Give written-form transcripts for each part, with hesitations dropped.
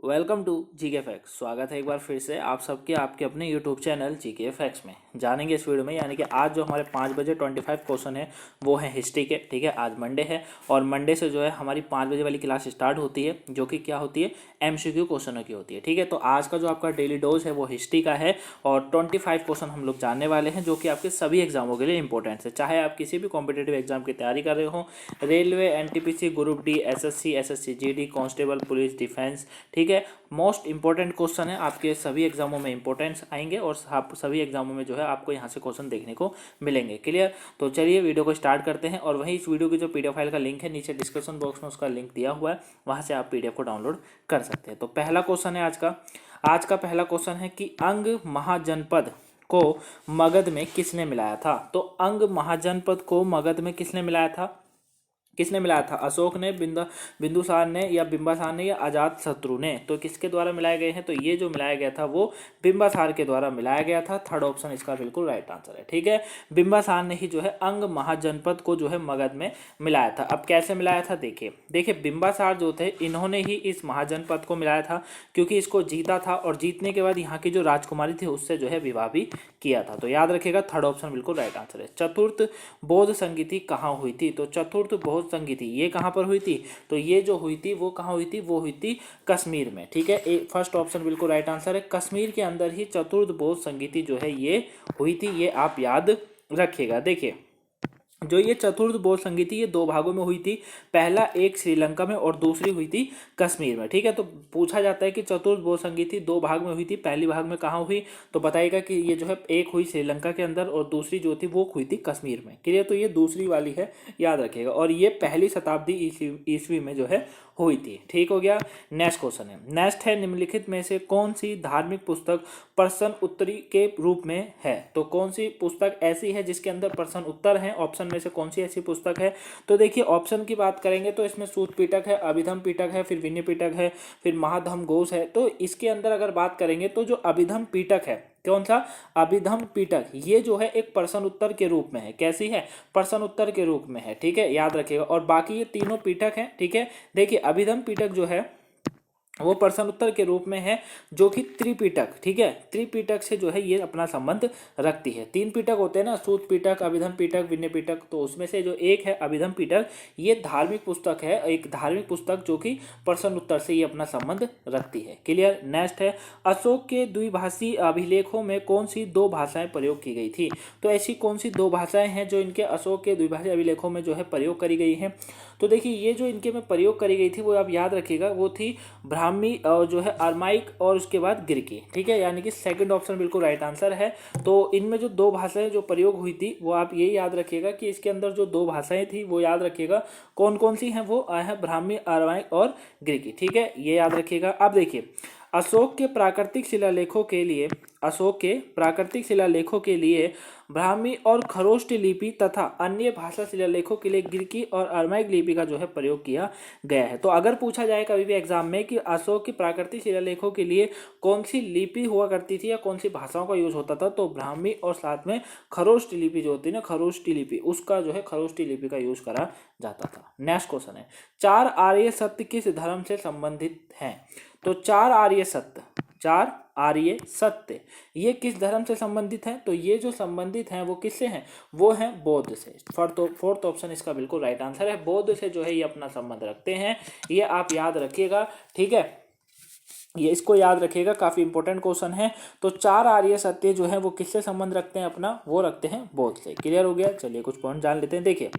Welcome to GK facts. स्वागत है एक बार फिर से आप सबके आपके अपने यूट्यूब चैनल जीके फैक्ट्स में। जानेंगे इस वीडियो में, यानी कि आज जो हमारे 5 बजे 25 क्वेश्चन है वो है हिस्ट्री के। ठीक है, आज मंडे है और मंडे से जो है हमारी 5 बजे वाली क्लास स्टार्ट होती है, जो कि क्या होती है, एमसीक्यू क्वेश्चनों की होती है। ठीक है, तो आज का जो आपका डेली डोज है वो हिस्ट्री का है और 25 क्वेश्चन हम लोग जानने वाले हैं, जो कि आपके सभी एग्जामों के लिए इंपॉर्टेंट है। चाहे आप किसी भी कॉम्पिटेटिव एग्जाम की तैयारी कर रहे हो, railway, NTPC, group D, SSC, SSC GD, constable, police, defence. ठीक है, मोस्ट इंपॉर्टेंट क्वेश्चन है, आपके सभी एग्जामों में इंपॉर्टेंस आएंगे और आप सभी एग्जामों में जो है आपको यहाँ से क्वेश्चन देखने को मिलेंगे। क्लियर? तो चलिए वीडियो को स्टार्ट करते हैं। और वहीं इस वीडियो की जो पीडीएफ फाइल का लिंक है नीचे डिस्क्रिप्शन बॉक्स में उसका लिंक दिया हुआ है, वहाँ से आप पीडीएफ को डाउनलोड कर सकते हैं। तो पहला क्वेश्चन है आज का पहला क्वेश्चन है कि अंग महाजनपद को मगध में किसने मिलाया था? तो अंग महाजनपद को मगध में किसने मिलाया था? अशोक ने, बिंदुसार ने, या बिंबासार ने, या अजात शत्रु ने? तो किसके द्वारा मिलाए गए हैं? तो ये जो मिलाया गया था वो बिंबासार के द्वारा मिलाया गया था। थर्ड ऑप्शन इसका बिल्कुल राइट आंसर है। ठीक है, बिंबासार ने ही जो है अंग महाजनपद को जो है मगध में मिलाया था। अब कैसे मिलाया था देखिए बिंबासार जो थे इन्होंने ही इस महाजनपद को मिलाया था, क्योंकि इसको जीता था और जीतने के बाद यहाँ की जो राजकुमारी थी उससे जो है विवाह भी किया था। तो याद रखिएगा, थर्ड ऑप्शन बिल्कुल राइट आंसर है। चतुर्थ बौद्ध संगीति कहाँ हुई थी? तो चतुर्थ बौद्ध संगीति ये कहाँ पर हुई थी? तो ये जो हुई थी वो कहाँ हुई थी? वो हुई थी कश्मीर में। ठीक है, फर्स्ट ऑप्शन बिल्कुल राइट आंसर है। कश्मीर के अंदर ही चतुर्थ बौद्ध संगीति जो है ये हुई थी, ये आप याद रखिएगा। देखिए, जो ये चतुर्थ बौद्ध संगीति ये दो भागों में हुई थी। पहला एक श्रीलंका में और दूसरी हुई थी कश्मीर में। ठीक है, तो पूछा जाता है कि चतुर्थ बौद्ध संगीति दो भाग में हुई थी, पहली भाग में कहाँ हुई? तो बताइएगा कि ये जो है एक हुई श्रीलंका के अंदर और दूसरी जो थी वो हुई थी कश्मीर में। क्लियर? तो ये दूसरी वाली है, याद रखिएगा। और ये पहली शताब्दी ईस्वी में जो है हुई थी। ठीक हो गया। नेक्स्ट क्वेश्चन है, नेक्स्ट है निम्नलिखित में से कौन सी धार्मिक पुस्तक प्रश्न उत्तरी के रूप में है? तो कौन सी पुस्तक ऐसी है जिसके अंदर प्रश्न उत्तर है? ऑप्शन में से कौन सी ऐसी पुस्तक है? तो देखिए, ऑप्शन की बात करेंगे तो इसमें सूत पिटक है, अभिधम पिटक है, फिर विनय पिटक है, फिर महाधम घोष है। तो इसके अंदर अगर बात करेंगे तो जो अभिधम पिटक है, कौन सा? अभिधम पिटक, ये जो है एक प्रश्न उत्तर के रूप में है। कैसी है? प्रश्न उत्तर के रूप में है। ठीक है, याद रखिएगा। और बाकी ये तीनों पिटक हैं। ठीक है, देखिए अभिधम पिटक जो है वो प्रश्न उत्तर के रूप में है, जो कि त्रिपिटक, ठीक है, त्रिपिटक से जो है ये अपना संबंध रखती है। तीन पिटक होते हैं ना, सूत पिटक, अभिधम पिटक, विनय पिटक। तो उसमें से जो एक है अभिधम पिटक, ये धार्मिक पुस्तक है, एक धार्मिक पुस्तक जो कि प्रश्न उत्तर से ये अपना संबंध रखती है। क्लियर? नेक्स्ट है, अशोक के द्विभाषी अभिलेखों में कौन सी दो भाषाएं प्रयोग की गई थी? तो ऐसी कौन सी दो भाषाएं हैं जो इनके अशोक के द्विभाषी अभिलेखों में जो है प्रयोग करी गई हैं? तो देखिए, ये जो इनके में प्रयोग करी गई थी वो आप याद रखिएगा, वो थी ब्राह्मी और जो है अरमाइक और उसके बाद गिरकी। ठीक है, यानी कि सेकंड ऑप्शन बिल्कुल राइट आंसर है। तो इनमें जो दो भाषाएं जो प्रयोग हुई थी वो आप ये याद रखिएगा कि इसके अंदर जो दो भाषाएं थी वो याद रखिएगा कौन कौन सी हैं, वो है ब्राह्मी, अरमाइक और गिरकी। ठीक है, ये याद रखिएगा। अब देखिए, अशोक के प्राकृतिक शिलालेखों के लिए ब्राह्मी और खरोष्ट लिपि तथा अन्य भाषा शिलालेखों के लिए गिरकी और अरमाइक लिपि का जो है प्रयोग किया गया है। तो अगर पूछा जाए कभी भी एग्जाम में कि अशोक के प्राकृतिक शिलालेखों के लिए कौन सी लिपि हुआ करती थी या कौन सी भाषाओं का यूज होता था, तो ब्राह्मी और साथ में खरोष्ट लिपि जो होती है ना, खरोष्टी लिपि, उसका जो है खरोष्टी लिपि का यूज करा जाता था। नेक्स्ट क्वेश्चन है, चार आर्य सत्य किस धर्म से संबंधित हैं? तो चार आर्य सत्य ये किस धर्म से संबंधित हैं? तो ये जो संबंधित हैं वो किससे हैं? वो हैं बौद्ध से। फोर्थ ऑप्शन इसका बिल्कुल राइट आंसर है। बौद्ध से जो है ये अपना संबंध रखते हैं, ये आप याद रखिएगा। ठीक है, ये इसको याद रखिएगा, काफी इंपॉर्टेंट क्वेश्चन है। तो चार आर्य सत्य जो है वो किससे संबंध रखते हैं अपना? वो रखते हैं बौद्ध से। क्लियर हो गया? चलिए कुछ पॉइंट जान लेते हैं। देखिए,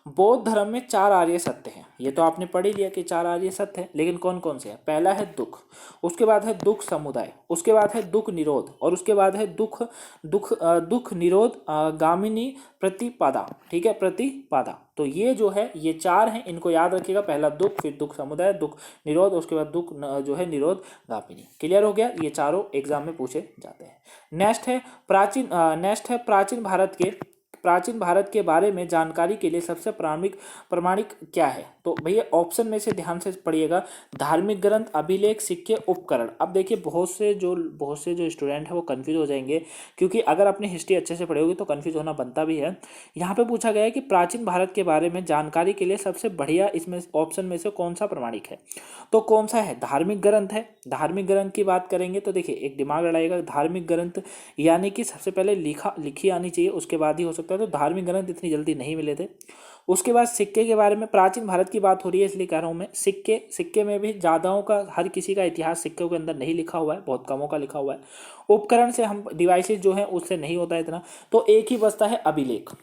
बौद्ध धर्म में चार आर्य सत्य हैं, ये तो आपने पढ़ ही लिया कि चार आर्य सत्य है, लेकिन कौन कौन से हैं? पहला है दुख, उसके बाद है दुख समुदाय, उसके बाद है दुख निरोध, और उसके बाद है दुख निरोध गामिनी प्रतिपदा। ठीक है, प्रतिपदा। तो ये जो है ये चार हैं, इनको याद रखिएगा। पहला दुख, फिर दुख समुदाय, दुख निरोध, उसके बाद दुख जो है निरोध गामिनी। क्लियर हो गया? ये चारों एग्जाम में पूछे जाते हैं। नेक्स्ट है प्राचीन भारत के प्राचीन भारत के बारे में जानकारी के लिए सबसे प्रमाणिक क्या है? तो भैया ऑप्शन में से ध्यान से पढ़िएगा, धार्मिक ग्रंथ, अभिलेख, सिक्के, उपकरण। अब देखिए बहुत से जो स्टूडेंट हैं वो कंफ्यूज हो जाएंगे, क्योंकि अगर अपनी हिस्ट्री अच्छे से पढ़ोगे तो कंफ्यूज होना बनता भी है। यहाँ पे पूछा गया है कि प्राचीन भारत के बारे में जानकारी के लिए सबसे बढ़िया इसमें ऑप्शन में से कौन सा प्रमाणिक है? तो कौन सा है? धार्मिक ग्रंथ है। धार्मिक ग्रंथ की बात करेंगे तो देखिए एक दिमाग लड़ाइएगा, धार्मिक ग्रंथ यानी कि सबसे पहले लिखी आनी चाहिए, उसके बाद ही हो सकता है। तो धार्मिक ग्रंथ इतनी जल्दी नहीं मिले थे। उसके बाद सिक्के के बारे में, प्राचीन भारत की बात हो रही है इसलिए कह रहा हूँ मैं। सिक्के में भी ज़्यादाओं का, हर किसी का इतिहास सिक्कों के अंदर नहीं लिखा हुआ है, बहुत कमों का लिखा हुआ है। उपकरण से हम डिवाइसेस जो है उससे नहीं होता इतना। तो एक ही बचता है अभिलेख।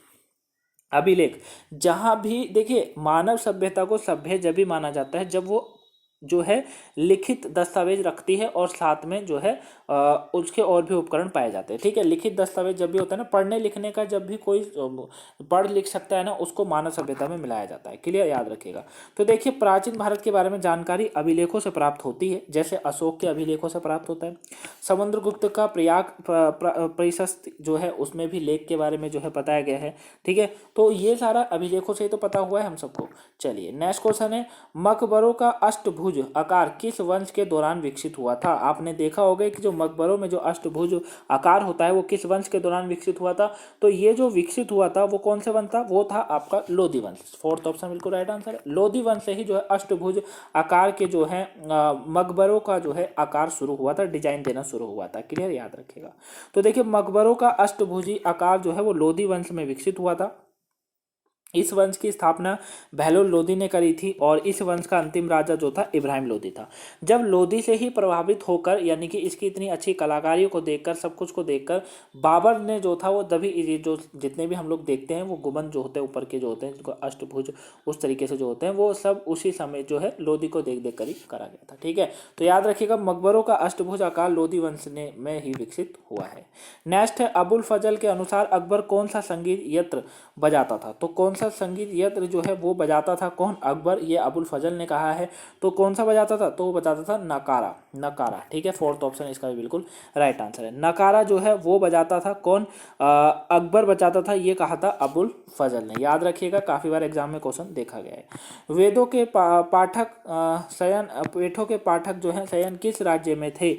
अभिलेख जहाँ भी देखिए, मानव सभ्यता को सभ्य जब भी माना जाता है जब वो जो है लिखित दस्तावेज रखती है और साथ में जो है उसके और भी उपकरण पाए जाते हैं। ठीक है, लिखित दस्तावेज जब भी होता है ना, पढ़ने लिखने का, जब भी कोई पढ़ लिख सकता है ना, उसको मानव सभ्यता में मिलाया जाता है। क्लियर, याद रखिएगा। तो देखिए प्राचीन भारत के बारे में जानकारी अभिलेखों से प्राप्त होती है, जैसे अशोक के अभिलेखों से प्राप्त होता है। समुद्रगुप्त का प्रयाग प्रशस्त जो है उसमें भी लेख के बारे में जो है बताया गया है। ठीक है, तो ये सारा अभिलेखों से ही तो पता हुआ है हम सबको। चलिए नेक्स्ट क्वेश्चन है, मकबरों का अष्टभुज आकार किस वंश के दौरान विकसित हुआ था? आपने देखा होगा कि जो मकबरों में जो अष्टभुज आकार होता है वो किस वंश के दौरान विकसित हुआ था? तो ये जो विकसित हुआ था वो कौन से वंश था? वो था आपका लोधी वंश। फोर्थ ऑप्शन बिल्कुल राइट आंसर है। लोधी वंश से ही जो है अष्टभुज आकार के जो है मकबरों का जो है आकार शुरू हुआ था, डिजाइन देना शुरू हुआ था। क्लियर, याद रखिएगा। तो देखिए मकबरों का अष्टभुजी आकार जो है वो लोधी वंश में विकसित हुआ था। इस वंश की स्थापना बहलोल लोदी ने करी थी और इस वंश का अंतिम राजा जो था इब्राहिम लोदी था। जब लोदी से ही प्रभावित होकर, यानी कि इसकी इतनी अच्छी कलाकारी को देखकर, सब कुछ को देखकर बाबर ने जो था वो तभी जो जितने भी हम लोग देखते हैं वो गुंबद जो होते हैं ऊपर के जो होते हैं, जिनको अष्टभुज उस तरीके से जो होते हैं, वो सब उसी समय जो है लोदी को देख देख कर ही करा गया था। ठीक है, तो याद रखिएगा मकबरों का अष्टभुज आकार लोदी वंश में ही विकसित हुआ है। नेक्स्ट है, अबुल फजल के अनुसार अकबर कौन सा संगीत यंत्र बजाता था? तो कौन सा संगीत यंत्र जो है वो बजाता था? कौन? अकबर। ये अबुल फजल ने कहा है। तो कौन सा बजाता था? तो वो बजाता था नकारा। नकारा, ठीक है, फोर्थ ऑप्शन इसका भी बिल्कुल राइट आंसर है। नकारा जो है वो बजाता था कौन? अकबर बजाता था, ये कहा था अबुल फजल ने। याद रखिएगा, काफी बार एग्जाम में क्वेश्चन देखा गया है। वेदों के पाठक जो है शयन किस राज्य में थे?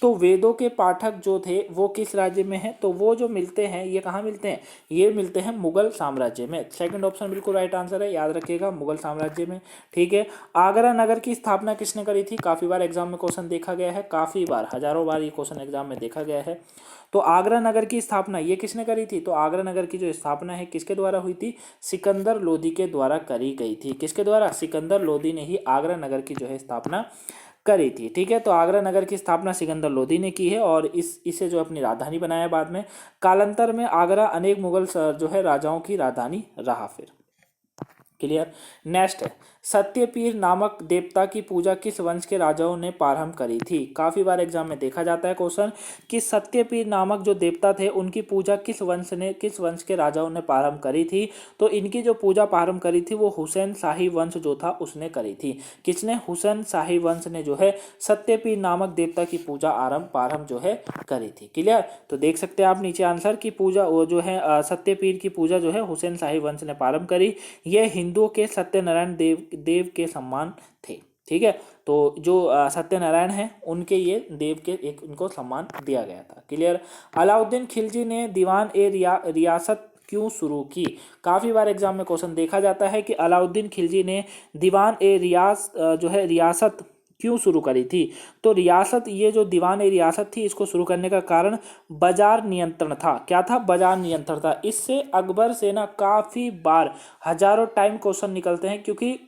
तो वेदों के पाठक जो थे वो किस राज्य में हैं? तो वो जो मिलते हैं ये कहाँ मिलते हैं? ये मिलते हैं मुगल साम्राज्य में। सेकंड ऑप्शन बिल्कुल राइट आंसर है, याद रखिएगा, मुगल साम्राज्य में। ठीक है, आगरा नगर की स्थापना किसने करी थी? काफी बार एग्जाम में क्वेश्चन देखा गया है, काफी बार, हजारों बार ये क्वेश्चन एग्जाम में देखा गया है। तो आगरा नगर की स्थापना ये किसने करी थी? तो आगरा नगर की जो स्थापना है किसके द्वारा हुई थी? सिकंदर लोदी के द्वारा करी गई थी। किसके द्वारा? सिकंदर लोदी ने ही आगरा नगर की जो है स्थापना करी थी। ठीक है, तो आगरा नगर की स्थापना सिकंदर लोदी ने की है और इसे जो अपनी राजधानी बनाया बाद में। कालांतर में आगरा अनेक मुगल जो है राजाओं की राजधानी रहा फिर। क्लियर। नेक्स्ट है, सत्यपीर नामक देवता की पूजा किस वंश के राजाओं ने प्रारंभ करी थी? काफी बार एग्जाम में देखा जाता है क्वेश्चन कि सत्यपीर नामक जो देवता थे उनकी पूजा किस वंश के राजाओं ने प्रारंभ करी थी? तो इनकी जो पूजा प्रारंभ करी थी वो हुसैन शाही वंश जो था उसने करी थी। किसने? हुसैन शाही वंश ने जो है सत्यपीर नामक देवता की पूजा प्रारंभ जो है करी थी। क्लियर। तो देख सकते हैं आप नीचे आंसर की पूजा वो जो है सत्यपीर की पूजा जो है हुसैन शाही वंश ने प्रारंभ करी। यह हिंदुओं के सत्यनारायण देव के सम्मान थे। ठीक है, तो जो सत्यनारायण हैं उनके ये देव के एक इनको सम्मान दिया गया था। क्लियर। अलाउद्दीन खिलजी ने दीवान ए रियासत क्यों शुरू की? काफी बार एग्जाम में क्वेश्चन देखा जाता है कि अलाउद्दीन खिलजी ने दीवान ए रियासत क्यों शुरू करी थी? तो रियासत, ये जो दीवान ए रियासत थी इसको शुरू करने का कारण बाजार नियंत्रण था। क्या था? बाजार नियंत्रण था। इससे अकबर से ना काफी बार हजारों टाइम क्वेश्चन निकलते हैं, क्योंकि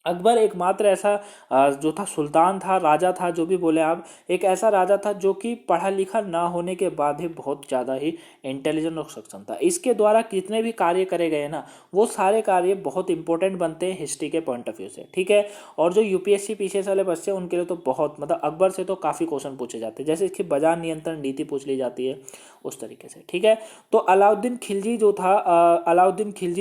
अकबर एकमात्र ऐसा जो था सुल्तान था, राजा था, जो भी बोले आप, एक ऐसा राजा था जो कि पढ़ा लिखा ना होने के बाद ही बहुत ज़्यादा ही इंटेलिजेंट और सक्षम था। इसके द्वारा कितने भी कार्य करे गए ना वो सारे कार्य बहुत इंपॉर्टेंट बनते हैं हिस्ट्री के पॉइंट ऑफ व्यू से। ठीक है, और जो यूपीएससी पीसीएस वाले बच्चे उनके लिए तो बहुत, मतलब अकबर से तो काफ़ी क्वेश्चन पूछे जाते हैं, जैसे इसकी बाजार नियंत्रण नीति पूछ ली जाती है उस तरीके से। ठीक है, तो अलाउद्दीन खिलजी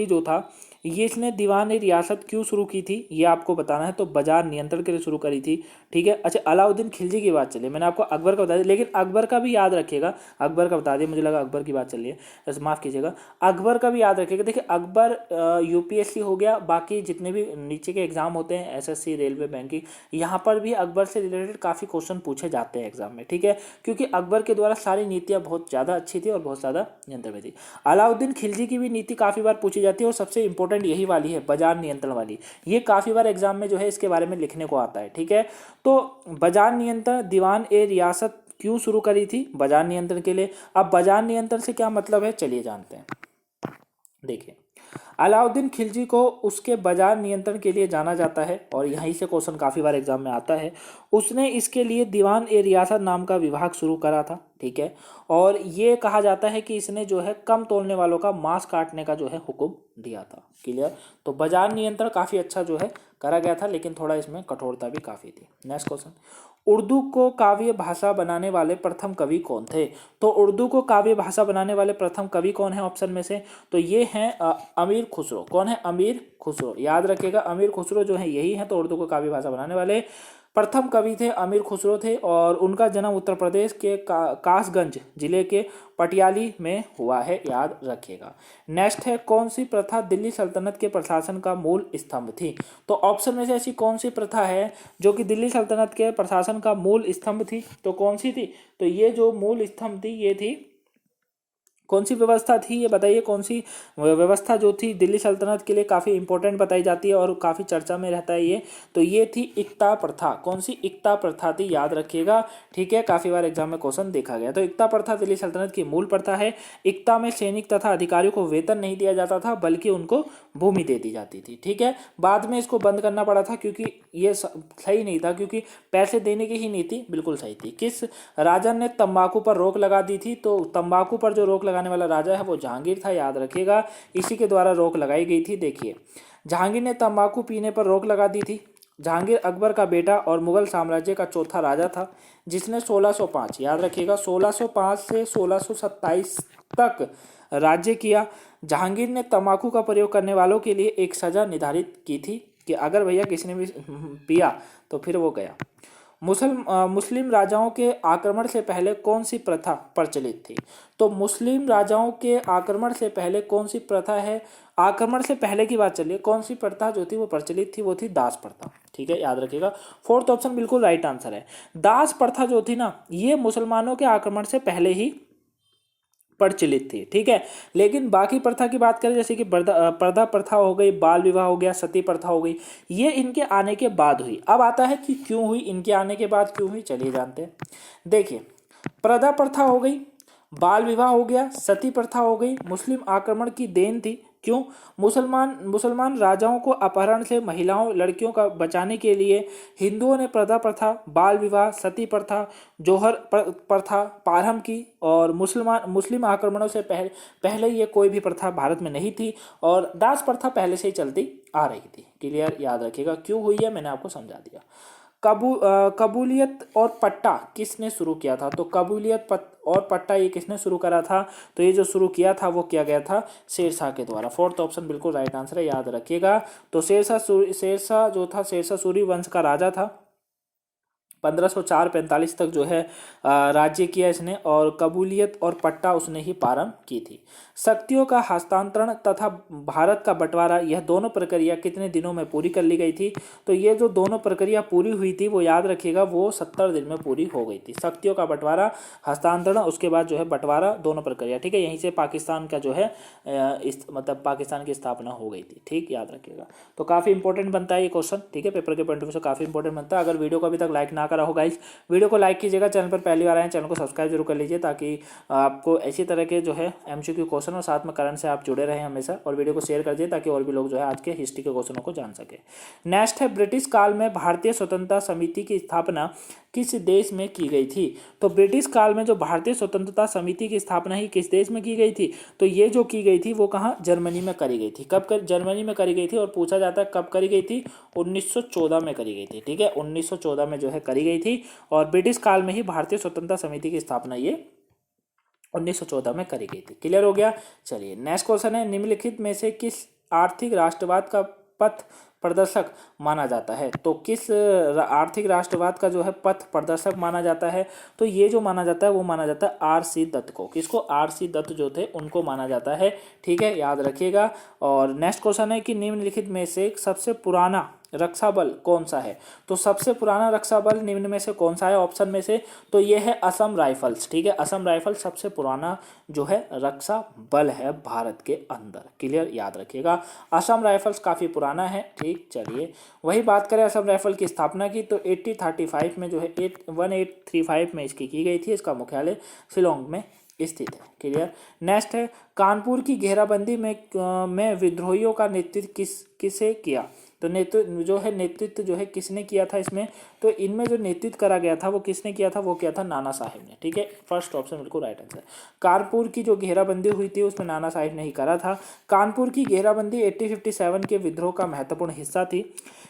जो था ये इसने दीवान ए रियासत क्यों शुरू की थी ये आपको बताना है। तो बाजार नियंत्रण के लिए शुरू करी थी, ठीक है। अच्छा, अलाउद्दीन खिलजी की बात चलिए, मैंने आपको अकबर का बता दिया, लेकिन अकबर का भी याद रखिएगा। अकबर का बता दिया, मुझे लगा अकबर की बात चल रही है, माफ़ कीजिएगा। अकबर का भी याद रखिएगा। देखिए अकबर यूपीएससी हो गया, बाकी जितने भी नीचे के एग्जाम होते हैं एसएससी, रेलवे, बैंकिंग, यहाँ पर भी अकबर से रिलेटेड काफ़ी क्वेश्चन पूछे जाते हैं एग्जाम में, ठीक है। क्योंकि अकबर के द्वारा सारी नीतियाँ बहुत ज़्यादा अच्छी थी और बहुत ज़्यादा नियंत्रण में थी। अलाउद्दीन खिलजी की भी नीति काफ़ी बार पूछी जाती है और सबसे इंपॉर्टेंट यही वाली है, बाजार नियंत्रण वाली। ये काफ़ी बार एग्जाम में जो है इसके बारे में लिखने को आता है, ठीक है। तो बाजार नियंत्रण दीवान ए रियासत क्यों शुरू करी थी? बाजार नियंत्रण के लिए। अब बाजार नियंत्रण से क्या मतलब है, चलिए जानते हैं। देखिए, अलाउद्दीन खिलजी को उसके बाजार नियंत्रण के लिए जाना जाता है और यहीं से क्वेश्चन काफ़ी बार एग्जाम में आता है। उसने इसके लिए दीवान ए रियासत नाम का विभाग शुरू करा था, ठीक है। और ये कहा जाता है कि इसने जो है कम तोलने वालों का मांस काटने का जो है हुक्म दिया था। क्लियर? तो बाजार नियंत्रण काफ़ी अच्छा जो है करा गया था, लेकिन थोड़ा इसमें कठोरता भी काफ़ी थी। नेक्स्ट क्वेश्चन, उर्दू को काव्य भाषा बनाने वाले प्रथम कवि कौन थे? तो उर्दू को काव्य भाषा बनाने वाले प्रथम कवि कौन है ऑप्शन में से? तो ये हैं अमीर खुसरो। कौन है? अमीर खुसरो। याद रखिएगा, अमीर खुसरो जो है यही है तो उर्दू को काव्य भाषा बनाने वाले प्रथम कवि थे, अमीर खुसरो थे। और उनका जन्म उत्तर प्रदेश के कासगंज जिले के पटियाली में हुआ है, याद रखिएगा। नेक्स्ट है, कौन सी प्रथा दिल्ली सल्तनत के प्रशासन का मूल स्तंभ थी? तो ऑप्शन में से ऐसी कौन सी प्रथा है जो कि दिल्ली सल्तनत के प्रशासन का मूल स्तंभ थी? तो कौन सी थी? तो ये जो मूल स्तंभ थी ये थी, कौन सी व्यवस्था थी ये बताइए। कौन सी व्यवस्था जो थी दिल्ली सल्तनत के लिए काफ़ी इंपॉर्टेंट बताई जाती है और काफ़ी चर्चा में रहता है ये? तो ये थी इक्ता प्रथा। कौन सी? इक्ता प्रथा थी, याद रखिएगा, ठीक है। काफ़ी बार एग्जाम में क्वेश्चन देखा गया। तो इक्ता प्रथा दिल्ली सल्तनत की मूल प्रथा है। इक्ता में सैनिक तथा अधिकारियों को वेतन नहीं दिया जाता था बल्कि उनको भूमि दे दी जाती थी, ठीक है। बाद में इसको बंद करना पड़ा था क्योंकि ये सही नहीं था, क्योंकि पैसे देने की ही नीति बिल्कुल सही थी। किस राजा ने तंबाकू पर रोक लगा दी थी? तो तंबाकू पर जो रोक लगाने वाला राजा है वो जहांगीर था, याद रखिएगा। इसी के द्वारा रोक लगाई गई थी। देखिए, जहांगीर ने तंबाकू पीने पर रोक लगा दी थी। जहांगीर अकबर का बेटा और मुगल साम्राज्य का चौथा राजा था जिसने 1605, याद रखिएगा, 1605 से 1627 तक राज्य किया। जहांगीर ने तंबाकू का प्रयोग करने वालों के लिए एक सजा निर्धारित की थी कि अगर भैया किसी ने भी पिया तो फिर वो गया। मुस्लिम राजाओं के आक्रमण से पहले कौन सी प्रथा प्रचलित थी? तो मुस्लिम राजाओं के आक्रमण से पहले कौन सी प्रथा है? आक्रमण से पहले की बात चलिए, कौन सी प्रथा जो थी वो प्रचलित थी? वो थी दास प्रथा, ठीक है, याद रखिएगा। फोर्थ ऑप्शन बिल्कुल राइट आंसर है। दास प्रथा जो थी ना, ये मुसलमानों के आक्रमण से पहले ही प्रचलित थी, ठीक है। लेकिन बाकी प्रथा की बात करें, जैसे कि पर्दा प्रथा हो गई, बाल विवाह हो गया, सती प्रथा हो गई, ये इनके आने के बाद हुई। अब आता है कि क्यों हुई, इनके आने के बाद क्यों हुई, चलिए जानते हैं। देखिए, पर्दा प्रथा हो गई, बाल विवाह हो गया, सती प्रथा हो गई, मुस्लिम आक्रमण की देन थी। क्यों? मुसलमान राजाओं को अपहरण से महिलाओं लड़कियों का बचाने के लिए हिंदुओं ने पर्दा प्रथा, बाल विवाह, सती प्रथा, जोहर प्रथा प्रारंभ की। और मुस्लिम आक्रमणों से पहले ये कोई भी प्रथा भारत में नहीं थी और दास प्रथा पहले से ही चलती आ रही थी। क्लियर? याद रखिएगा। क्यों हुई है मैंने आपको समझा दिया। कबूलियत और पट्टा किसने शुरू किया था? तो कबूलियत और पट्टा ये किसने शुरू करा था? तो ये जो शुरू किया था वो किया गया था शेरशाह के द्वारा। फोर्थ ऑप्शन बिल्कुल राइट आंसर है, याद रखिएगा। तो शेरशाह जो था, शेरशाह सूरी वंश का राजा था। 1504-45 तक जो है राज्य किया इसने। और कबूलियत और पट्टा उसने ही प्रारंभ की थी। शक्तियों का हस्तांतरण तथा भारत का बंटवारा, यह दोनों प्रक्रिया कितने दिनों में पूरी कर ली गई थी? तो ये जो दोनों प्रक्रिया पूरी हुई थी वो याद रखिएगा, वो 70 दिन में पूरी हो गई थी। शक्तियों का बंटवारा, हस्तांतरण, उसके बाद जो है बंटवारा, दोनों प्रक्रिया, ठीक है। यहीं से पाकिस्तान का जो है मतलब पाकिस्तान की स्थापना हो गई थी, ठीक, याद रखिएगा। तो काफ़ी इंपॉर्टेंट बनता है ये क्वेश्चन, ठीक है, पेपर के पॉइंट ऑफ व्यू से काफ़ी इंपॉर्टेंट बनता है। अगर वीडियो को अभी तक लाइक ना करा हो गाइस, वीडियो को लाइक कीजिएगा। चैनल पर पहली बार आए चैनल को सब्सक्राइब जरूर कर लीजिए ताकि आपको ऐसी तरह के जो है एमसीक्यू क्वेश्चन और साथ में करंट से आप जुड़े रहें हमेशा। और वीडियो को शेयर कर दीजिए ताकि और भी लोग जो है आज के हिस्ट्री के क्वेश्चनों को जान सके। नेक्स्ट है, ब्रिटिश काल में भारतीय स्वतंत्रता समिति की स्थापना किस देश में की गई थी? तो ब्रिटिश काल में जो भारतीय स्वतंत्रता समिति की स्थापना ही किस देश में की गई थी? तो ये जो की गई थी वो कहाँ? जर्मनी में करी गई थी। कब जर्मनी में करी गई थी? और पूछा जाता है कब करी गई थी? 1914 में करी गई थी, ठीक है, 1914 में जो है करी गई थी। और ब्रिटिश काल में ही भारतीय स्वतंत्रता समिति की स्थापना ये 1914 में करी गई थी। क्लियर हो गया? चलिए नेक्स्ट क्वेश्चन है, निम्नलिखित में से किस आर्थिक राष्ट्रवाद का पथ प्रदर्शक माना जाता है? तो किस आर्थिक राष्ट्रवाद का जो है पथ प्रदर्शक माना जाता है? तो ये जो माना जाता है वो माना जाता है आर.सी. दत्त को। किसको? आर.सी. दत्त जो थे उनको माना जाता है। ठीक है, याद रखिएगा। और नेक्स्ट क्वेश्चन है कि निम्नलिखित में से सबसे पुराना रक्षा बल कौन सा है? तो सबसे पुराना रक्षा बल निम्न में से कौन सा है ऑप्शन में से? तो ये है असम राइफल्स। ठीक है, असम राइफल सबसे पुराना जो है रक्षा बल है भारत के अंदर। क्लियर, याद रखिएगा, असम राइफल्स काफ़ी पुराना है। ठीक, चलिए वही बात करें असम राइफल की स्थापना की तो 1835 में जो है 1835 में इसकी की गई थी। इसका मुख्यालय शिलोंग में स्थित है। क्लियर। नेक्स्ट है कानपुर की घेराबंदी में विद्रोहियों का नेतृत्व किसे किया? तो नेतृत्व जो है किसने किया था इसमें? तो इनमें जो नेतृत्व करा गया था वो किसने किया था? वो किया था नाना साहेब ने। ठीक है, फर्स्ट ऑप्शन बिल्कुल राइट आंसर। कानपुर की जो घेराबंदी हुई थी उसमें नाना साहेब ने ही करा था। कानपुर की घेराबंदी 1857 के विद्रोह का महत्वपूर्ण हिस्सा थी।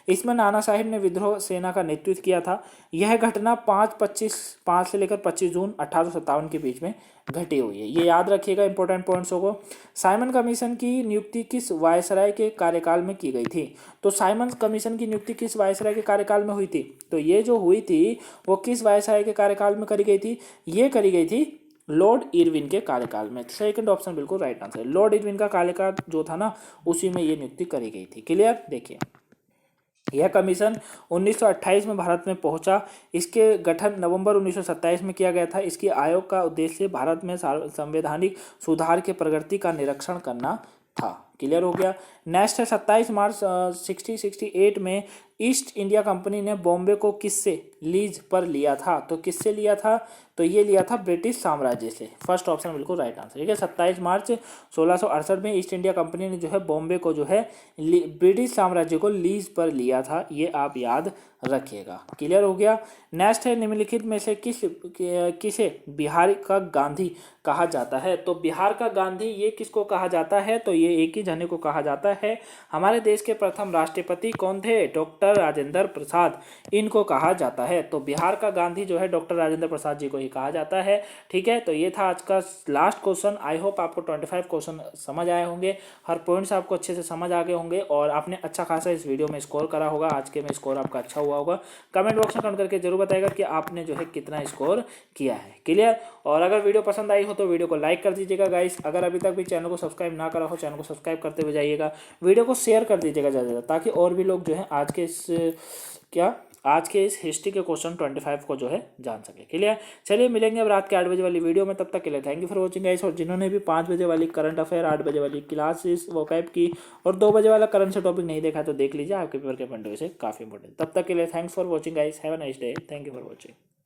इसमें नाना साहेब ने विद्रोह सेना का नेतृत्व किया था। यह घटना 5 से लेकर 25 जून 1857 के बीच में घटी हुई है। ये याद रखिएगा इंपॉर्टेंट पॉइंट्स को। साइमन कमीशन की नियुक्ति किस वायसराय के कार्यकाल में की गई थी? तो साइमन कमीशन की नियुक्ति किस वायसराय के कार्यकाल में हुई थी? तो ये जो हुई थी वो किस वायसराय के कार्यकाल में करी गई थी? ये करी गई थी लॉर्ड इरविन के कार्यकाल में। सेकंड ऑप्शन बिल्कुल राइट आंसर है। लॉर्ड इरविन का कार्यकाल जो था ना उसी में ये नियुक्ति करी गई थी। क्लियर। देखिए यह कमीशन 1928 में भारत में पहुंचा। इसके गठन नवंबर 1927 में किया गया था। इसकी आयोग का उद्देश्य भारत में संवैधानिक सुधार के प्रगति का निरीक्षण करना था। क्लियर हो गया। नेक्स्ट है 27 मार्च 1668 में ईस्ट इंडिया कंपनी ने बॉम्बे को किससे लीज पर लिया था? तो किससे लिया था? तो ये लिया था ब्रिटिश साम्राज्य से। फर्स्ट ऑप्शन बिल्कुल राइट आंसर। ठीक है, 27 मार्च 1668 में ईस्ट इंडिया कंपनी ने जो है बॉम्बे को जो है ब्रिटिश साम्राज्य को लीज पर लिया था। ये आप याद रखिएगा। क्लियर हो गया। नेक्स्ट है निम्नलिखित में से किसे बिहार का गांधी कहा जाता है? तो बिहार का गांधी ये किसको कहा जाता है? तो ये एक ही जने को कहा जाता है। हमारे देश के प्रथम राष्ट्रपति कौन थे? डॉक्टर राजेंद्र प्रसाद, इनको कहा जाता है। तो बिहार का गांधी जो है डॉक्टर राजेंद्र प्रसाद जी को ही कहा जाता है। ठीक है, तो ये था आज का लास्ट क्वेश्चन। आई होप आपको 25 क्वेश्चन समझ आए होंगे, हर पॉइंट्स आपको अच्छे से समझ आ गए होंगे और आपने अच्छा खासा इस वीडियो में स्कोर करा होगा। आज के में स्कोर आपका अच्छा हुआ होगा। कमेंट बॉक्स में कमेंट करके जरूर बताएगा कि आपने जो है कितना स्कोर किया है। क्लियर। और अगर वीडियो पसंद आई हो तो वीडियो को लाइक कर दीजिएगा गाइस। अगर अभी तक भी चैनल को सब्सक्राइब ना करा हो चैनल को सब्सक्राइब करते हुए जाइएगा। वीडियो को शेयर कर दीजिएगा ज़्यादा ताकि और भी लोग जो है आज के इस हिस्ट्री के क्वेश्चन 25 को जो है जान सके। क्लियर। चलिए मिलेंगे अब रात के 8 बजे वाली वीडियो में। तब तक के लिए thank you for watching guys. और जिन्होंने भी 5 बजे वाली करंट अफेयर, 8 बजे वाली क्लासेस वोकैब की और 2 बजे वाला करंट से टॉपिक नहीं देखा तो देख लीजिए, आपके पेपर के पॉइंट से काफ़ी इंपॉर्टेंट। तब तक के लिए thanks for watching guys. Have a nice day. Thank you for watching.